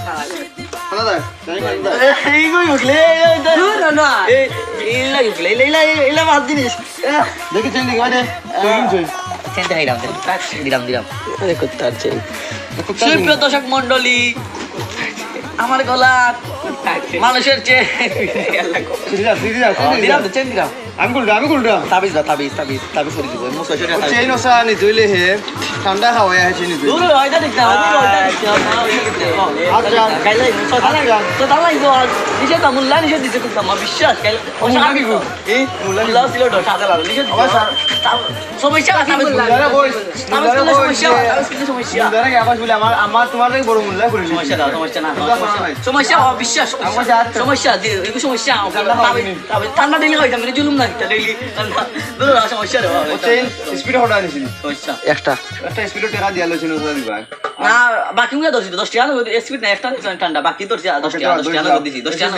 খানা দেখ এইগুলো উঠলে এইলা বাদ জিনিস দেখি চেন দেখি মানে চিন্তা দিলাম করতে পারছি সুপ্রিয় দর্শক মন্ডলী আমার গলা মানুষের চেয়ে দিলাম তো চেন দিলাম আমি গুলটা তাবিজ করে দিব চেন ওসা নি ধুইলে হে ঠান্ডা খাওয়াই আছে নি দূর ওইটা দেখতে আচ্ছা গাইলাই তো তালাই তো নিচে তো মুল্লা নিচে দিতে করতাম আমার বিশ্বাস গাইলাই ওসা আমি এই মুল্লা ছিল তো সাদা লাল নিচে সমস্যা তাবিজ সমস্যা দাঁড়া আবাস বলে আমার তোমার থেকে বড় মূল্য করে সমস্যা অবিশ্বাস সমস্যা এগুলো সমস্যা ঠান্ডা দিলে হইতাম জুলুম না ডেইলি সমস্যা রে চেন স্পিড হটা নিছিল সমস্যা একটা স্পিড টাকা দিয়া লছিল ওটা দিবা না বাকি মুয়া 10 টাকা স্পিড না একটা ঠান্ডা বাকি 10 টাকা 10 টাকা দিছি 10 টাকা